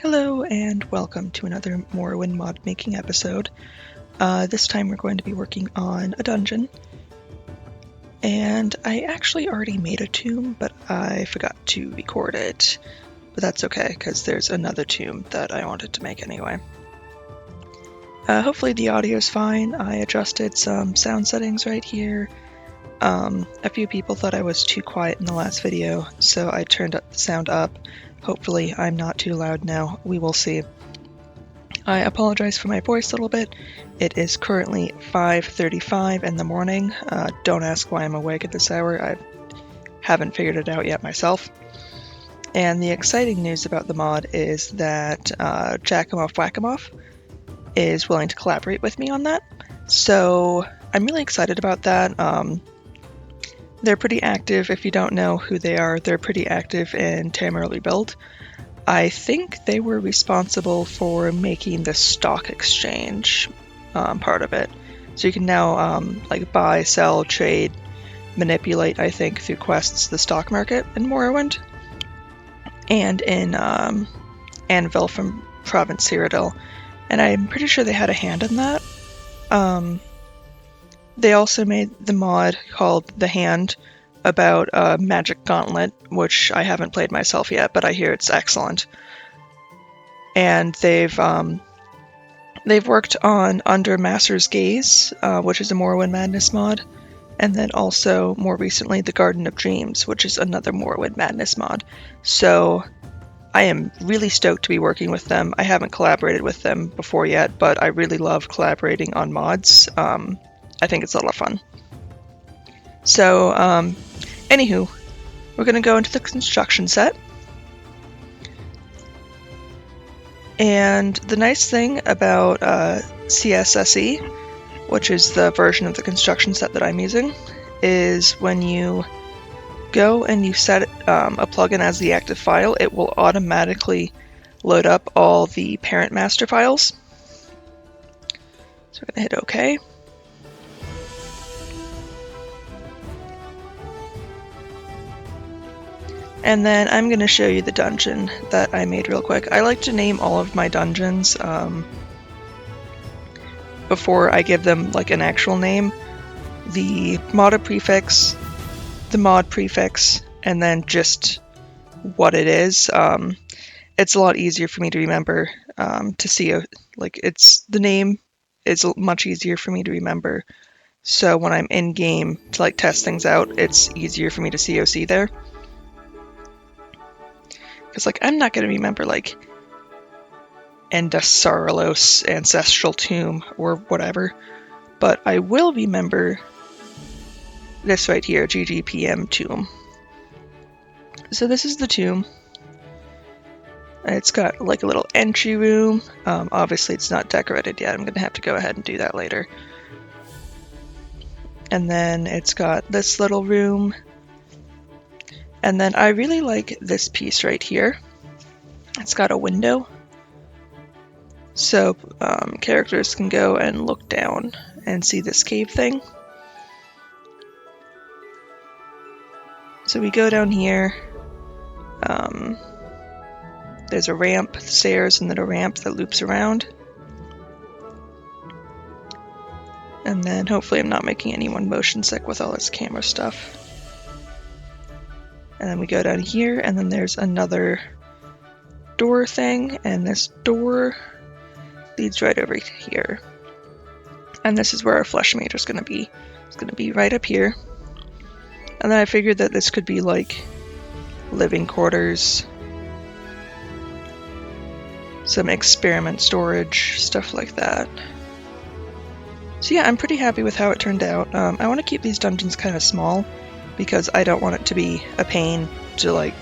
Hello and welcome to another Morrowind mod making episode. This time we're going to be working on a dungeon. And I actually already made a tomb, but I forgot to record it. But that's okay, because there's another tomb that I wanted to make anyway. Hopefully the audio's fine. I adjusted some sound settings right here. A few people thought I was too quiet in the last video, so I turned the sound up. Hopefully I'm not too loud now. We will see. I apologize for my voice a little bit. It is currently 5:35 in the morning. Don't ask why I'm awake at this hour. I haven't figured it out yet myself. And the exciting news about the mod is that Jackimoff Wackimoff is willing to collaborate with me on that. So I'm really excited about that. They're pretty active. If you don't know who they are, they're pretty active in Tamara Rebuild. I think they were responsible for making the stock exchange part of it. So you can now like buy, sell, trade, manipulate, I think, through quests, the stock market in Morrowind. And in Anvil from Province Cyrodiil. And I'm pretty sure they had a hand in that. They also made the mod called The Hand about a magic gauntlet, which I haven't played myself yet, but I hear it's excellent. And they've worked on Under Master's Gaze, which is a Morrowind Madness mod, and then also more recently the Garden of Dreams, which is another Morrowind Madness mod. So I am really stoked to be working with them. I haven't collaborated with them before yet, but I really love collaborating on mods. I think it's a lot of fun. So, anywho, we're going to go into the construction set. And the nice thing about CSSE, which is the version of the construction set that I'm using, is when you go and you set a plugin as the active file, it will automatically load up all the parent master files. So we're going to hit OK. And then I'm going to show you the dungeon that I made real quick. I like to name all of my dungeons before I give them like an actual name. The mod prefix, and then just what it is. It's a lot easier for me to remember to see. The name is much easier for me to remember. So when I'm in game to like test things out, it's easier for me to COC there. Because, like, I'm not going to remember, like, Endasaralos Ancestral Tomb or whatever, but I will remember this right here, GGPM Tomb. So this is the tomb. It's got, like, a little entry room. Obviously, it's not decorated yet. I'm going to have to go ahead and do that later. And then it's got this little room. And then I really like this piece right here. It's got a window. So characters can go and look down and see this cave thing. So we go down here. There's a ramp, stairs, and then a ramp that loops around. And then hopefully I'm not making anyone motion sick with all this camera stuff. And then we go down here, and then there's another door thing, and this door leads right over here. And this is where our flesh mage is going to be. It's going to be right up here. And then I figured that this could be like living quarters, some experiment storage, stuff like that. So yeah, I'm pretty happy with how it turned out. I want to keep these dungeons kind of small, because I don't want it to be a pain to like...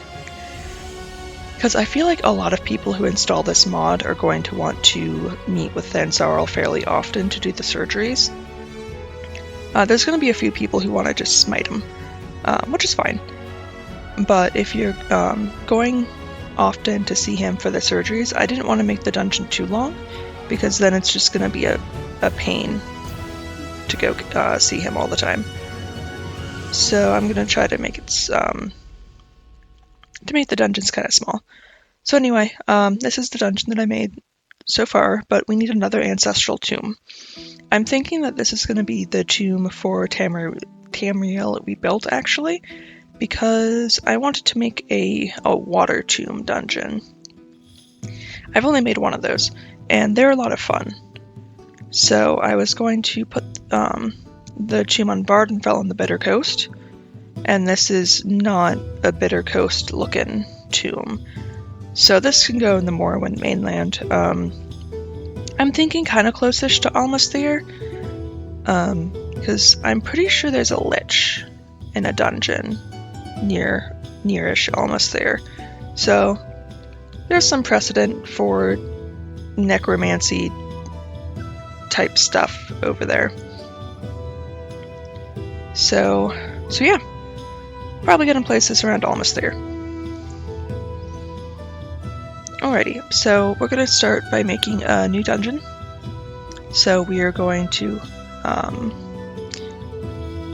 Because I feel like a lot of people who install this mod are going to want to meet with Thansarl fairly often to do the surgeries. There's going to be a few people who want to just smite him, which is fine. But if you're going often to see him for the surgeries, I didn't want to make the dungeon too long, because then it's just going to be a pain to go see him all the time. So I'm going to try to make it to make the dungeons kind of small. So anyway, this is the dungeon that I made so far, but we need another ancestral tomb. I'm thinking that this is going to be the tomb for Tamriel we built, actually, because I wanted to make a water tomb dungeon. I've only made one of those, and they're a lot of fun. So I was going to put the tomb on Bardenfell on the Bitter Coast, and this is not a Bitter Coast looking tomb. So this can go in the Morrowind mainland. I'm thinking kind of close-ish to almost there, because I'm pretty sure there's a lich in a dungeon nearish almost there. So there's some precedent for necromancy type stuff over there. So yeah, probably gonna place this around almost there. Alrighty, so we're gonna start by making a new dungeon. So we are going to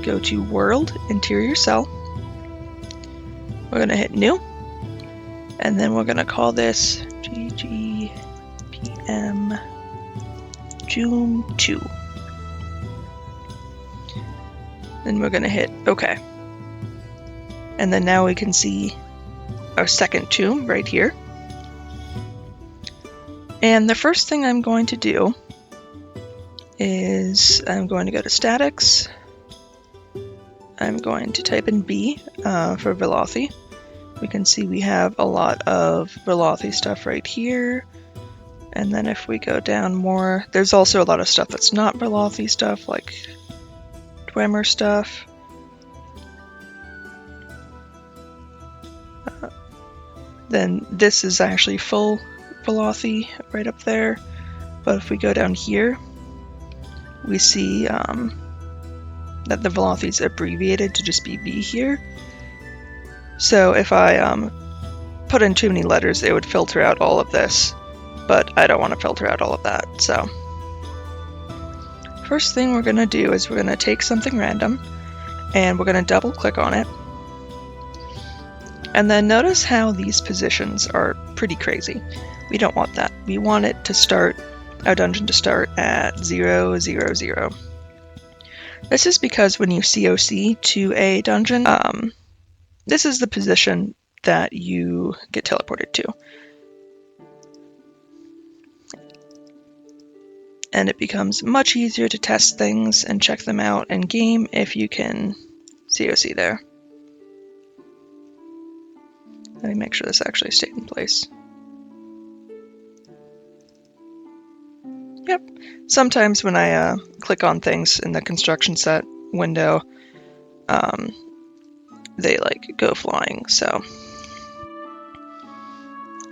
go to World, Interior Cell. We're gonna hit New, and then we're gonna call this GGPM Tomb 2. Then we're gonna hit OK. And then now we can see our second tomb right here. And the first thing I'm going to do is I'm going to go to Statics. I'm going to type in B for Velothi. We can see we have a lot of Velothi stuff right here. And then if we go down more, there's also a lot of stuff that's not Velothi stuff, like Dwemer stuff. Then this is actually full Velothi right up there. But if we go down here, we see that the Velothi is abbreviated to just be B here. So if I put in too many letters, it would filter out all of this. But I don't want to filter out all of that, so. First thing we're going to do is we're going to take something random, and we're going to double click on it. And then notice how these positions are pretty crazy. We don't want that. We want it to start, our dungeon to start at 0, 0, 0. This is because when you COC to a dungeon, this is the position that you get teleported to. And it becomes much easier to test things and check them out in game if you can COC there. Let me make sure this actually stayed in place. Yep. Sometimes when I click on things in the construction set window, they like go flying, so.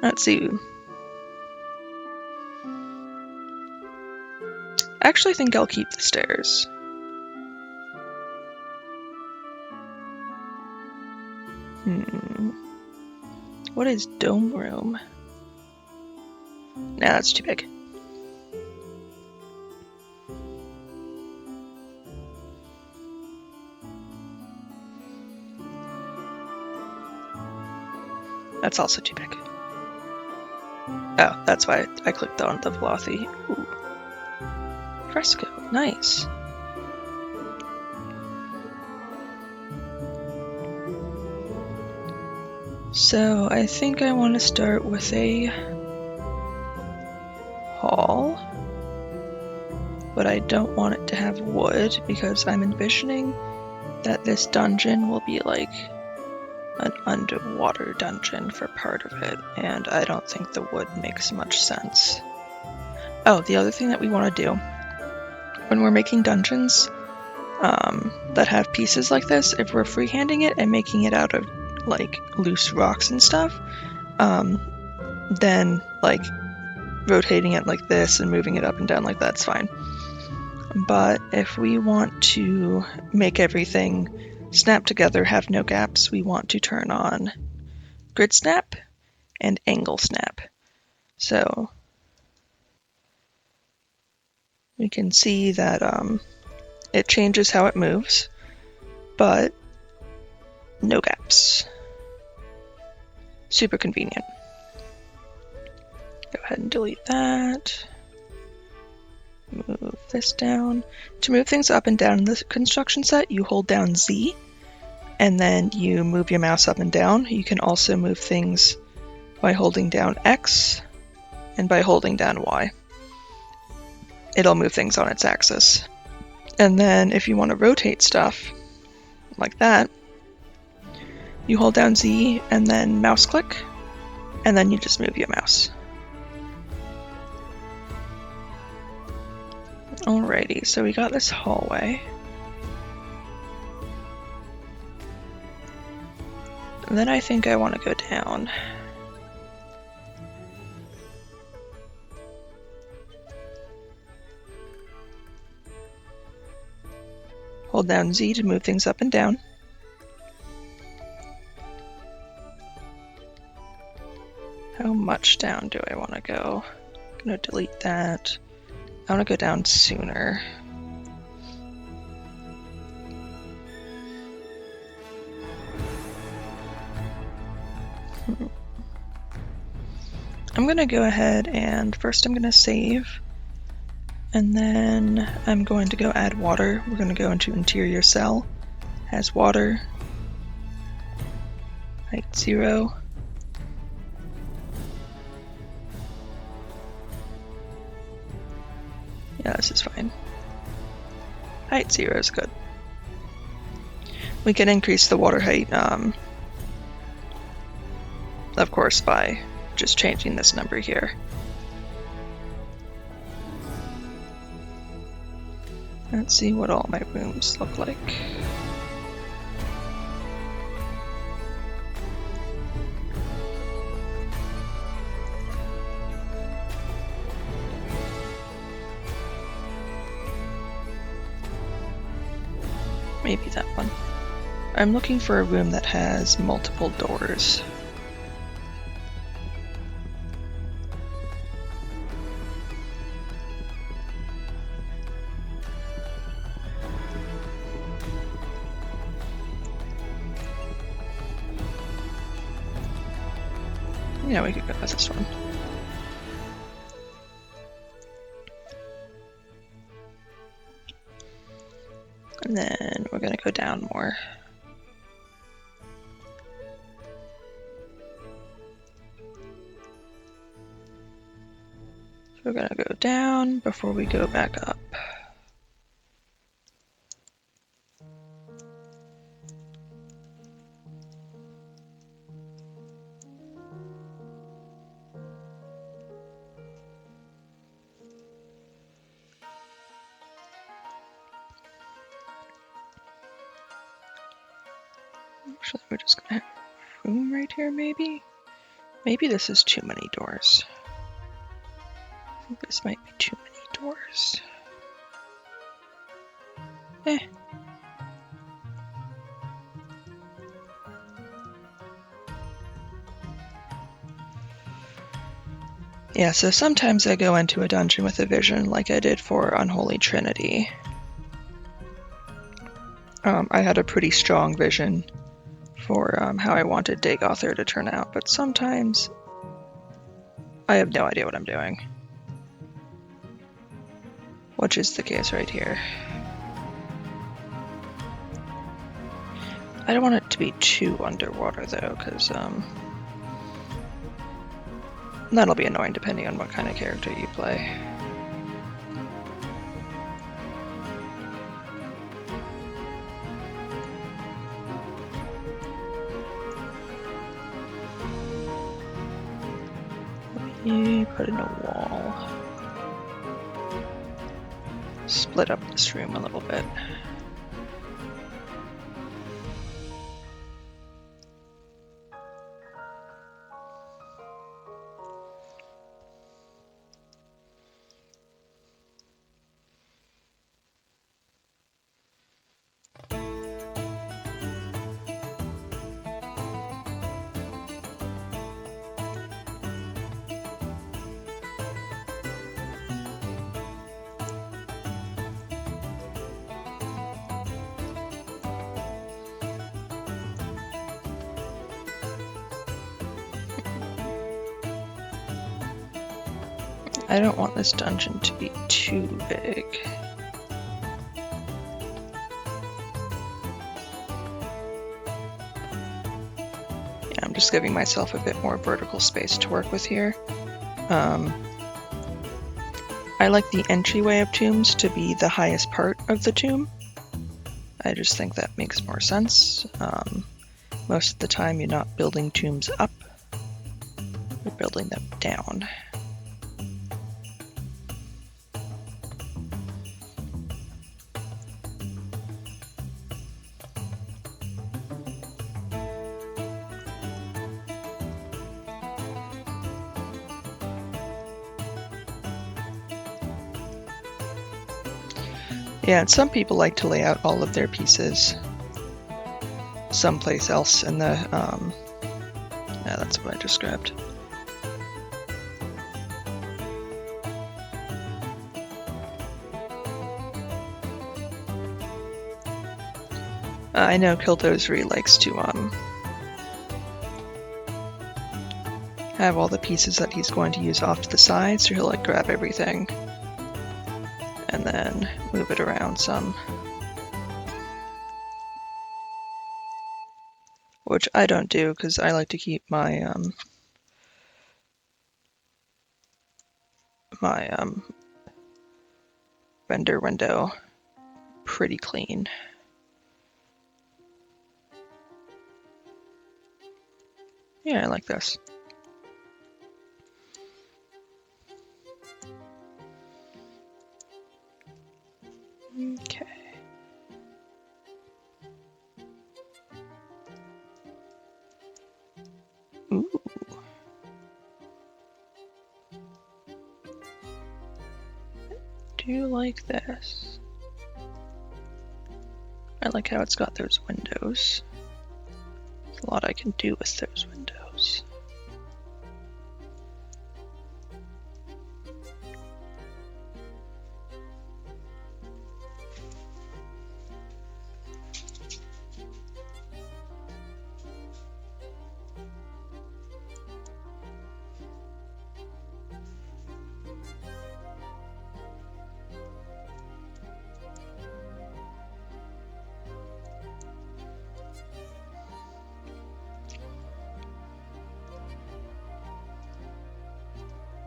Let's see. I actually think I'll keep the stairs. What is dome room? Nah, that's too big. That's also too big. Oh, that's why I clicked on the Velothi. Ooh. Fresco, nice. So I think I want to start with a hall, but I don't want it to have wood because I'm envisioning that this dungeon will be like an underwater dungeon for part of it, and I don't think the wood makes much sense. Oh, the other thing that we want to do when we're making dungeons that have pieces like this, if we're freehanding it and making it out of like loose rocks and stuff, then like rotating it like this and moving it up and down like that's fine. But if we want to make everything snap together, have no gaps, we want to turn on grid snap and angle snap. So we can see that it changes how it moves, but no gaps. Super convenient. ahead and delete that. Move this down. To move things up and down in the construction set, you hold down Z, and then you move your mouse up and down. You can also move things by holding down X and by holding down Y. It'll move things on its axis. And then if you want to rotate stuff, like that, you hold down Z and then mouse click, and then you just move your mouse. Alrighty, so we got this hallway. And then I think I want to go down. Hold down Z to move things up and down. How much down do I want to go? I'm going to delete that. I want to go down sooner. I'm going to go ahead and first I'm going to save. And then I'm going to go add water. We're going to go into interior cell. Has water. Height 0. Yeah, this is fine. Height 0 is good. We can increase the water height, of course, by just changing this number here. Let's see what all my rooms look like. Maybe that one. I'm looking for a room that has multiple doors. Yeah, we could go with this one. And then we're going to go down more. So we're going to go down before we go back up. Actually, we're just gonna have room right here, maybe? Maybe this is too many doors. I think this might be too many doors. Eh. Yeah, so sometimes I go into a dungeon with a vision like I did for Unholy Trinity. I had a pretty strong vision for how I wanted Dagothir to turn out, but sometimes I have no idea what I'm doing. Which is the case right here. I don't want it to be too underwater though, because that'll be annoying depending on what kind of character you play. You put in a wall. Split up this room a little bit. I don't want this dungeon to be too big. Yeah, I'm just giving myself a bit more vertical space to work with here. I like the entryway of tombs to be the highest part of the tomb. I just think that makes more sense. Most of the time you're not building tombs up, you're building them down. Yeah, and some people like to lay out all of their pieces someplace else in the, yeah, that's what I just grabbed. I know Kildozeri likes to, have all the pieces that he's going to use off to the side, so he'll like grab everything and then move it around some. Which I don't do, because I like to keep my, render window pretty clean. Yeah, I like this. Okay. Ooh. Do you like this? I like how it's got those windows. There's a lot I can do with those windows.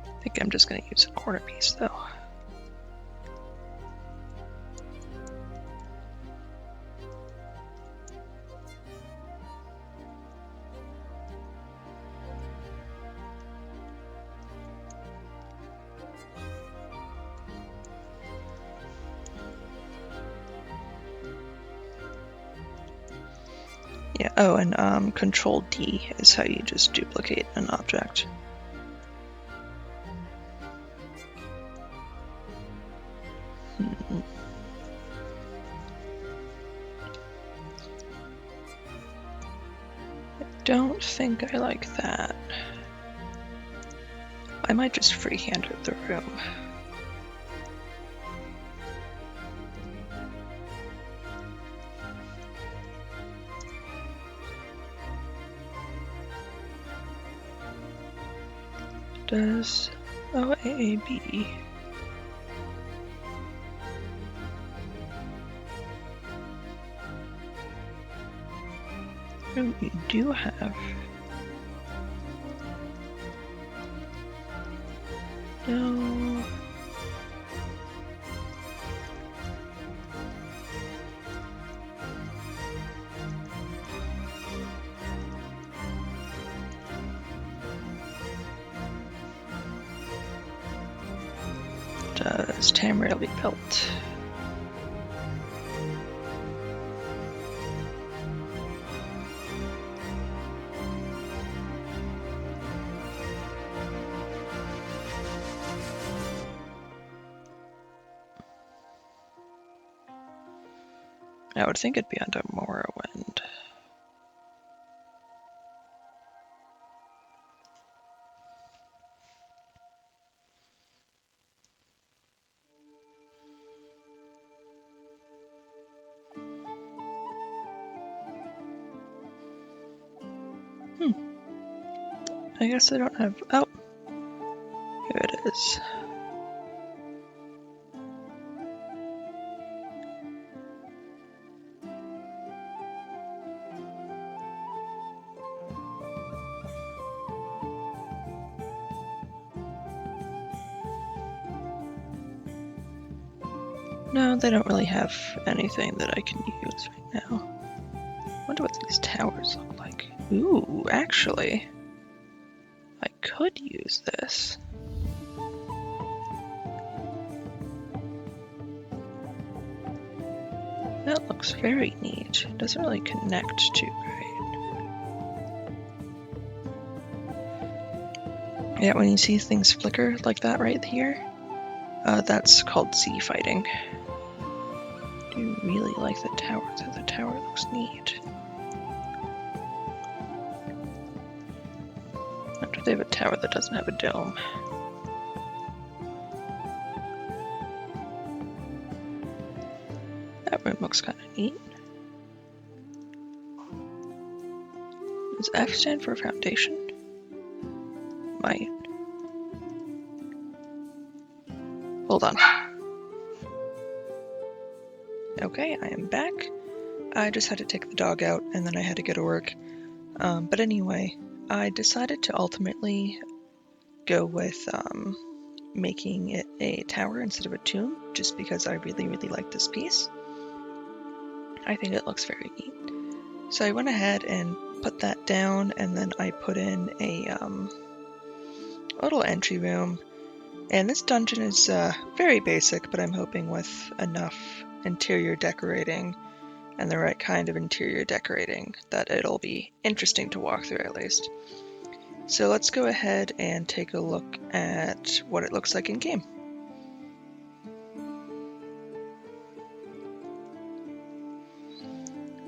I think I'm just going to use a corner piece though. Yeah, oh, and Control D is how you just duplicate an object. Don't think I like that. I might just freehand the room. Does OAAB? Oh, you do have. No. Does Tamriel be built? I would think it'd be under Morrowind. I guess I don't have. Oh, There it is. No, they don't really have anything that I can use right now. Wonder what these towers look like. Ooh, actually, I could use this. That looks very neat. It doesn't really connect too great. Yeah, when you see things flicker like that right here, that's called Z fighting. I do really like the tower, though. The tower looks neat. I wonder if they have a tower that doesn't have a dome. That room looks kind of neat. Does F stand for foundation? Might. Hold on. Okay, I am back. I just had to take the dog out and then I had to go to work. But anyway, I decided to ultimately go with making it a tower instead of a tomb, just because I really, really like this piece. I think it looks very neat. So I went ahead and put that down, and then I put in a little entry room. And this dungeon is very basic, but I'm hoping with enough interior decorating and the right kind of interior decorating that it'll be interesting to walk through at least. So let's go ahead and take a look at what it looks like in game.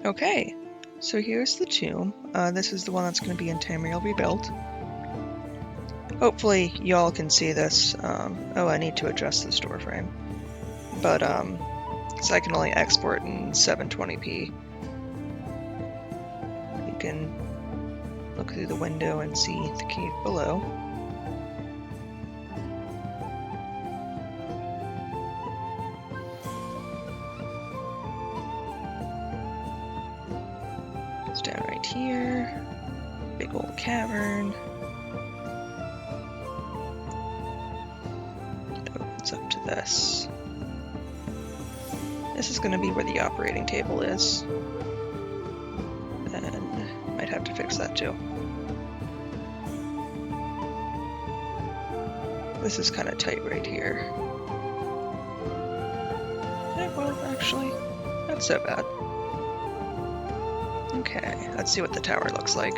Okay, so here's the tomb. This is the one that's going to be in Tamriel Rebuilt. Hopefully y'all can see this. Oh, I need to adjust this door frame. But, so I can only export in 720p. You can look through the window and see the cave below. It's down right here. Big old cavern. It opens up to this. This is going to be where the operating table is. And might have to fix that too. This is kind of tight right here. Yeah, well, actually, not so bad. Okay, let's see what the tower looks like.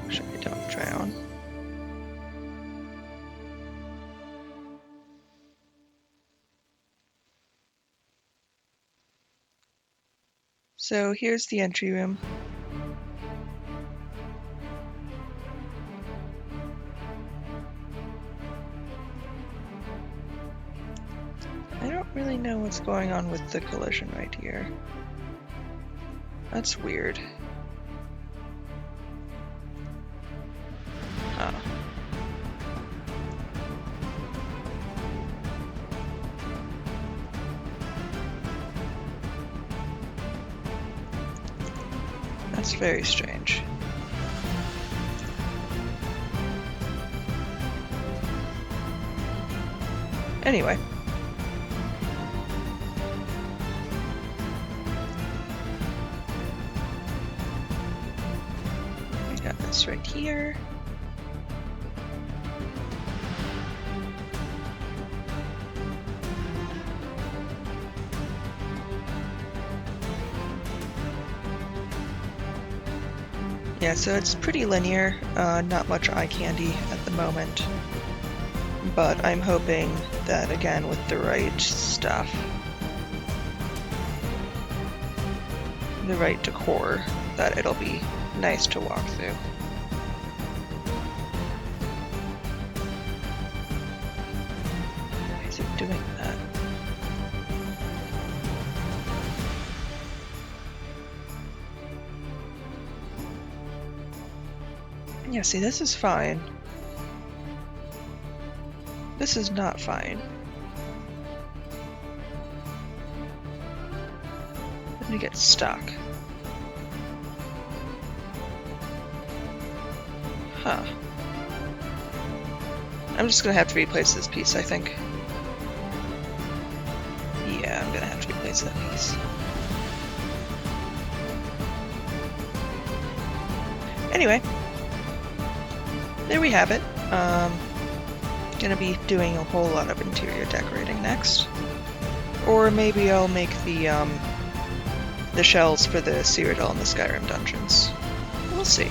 Make sure I don't drown. So here's the entry room. I don't really know what's going on with the collision right here. That's weird. Huh. That's very strange. Anyway. We got this right here. Yeah, so it's pretty linear, not much eye candy at the moment, but I'm hoping that, again, with the right stuff, the right decor, that it'll be nice to walk through. Why is it doing that? Yeah, see, this is fine. This is not fine. I'm gonna get stuck. Huh. I'm just gonna have to replace this piece, I think. Yeah, I'm gonna have to replace that piece. Anyway, there we have it. Gonna be doing a whole lot of interior decorating next. Or maybe I'll make the shells for the Cyrodiil and the Skyrim dungeons. We'll see.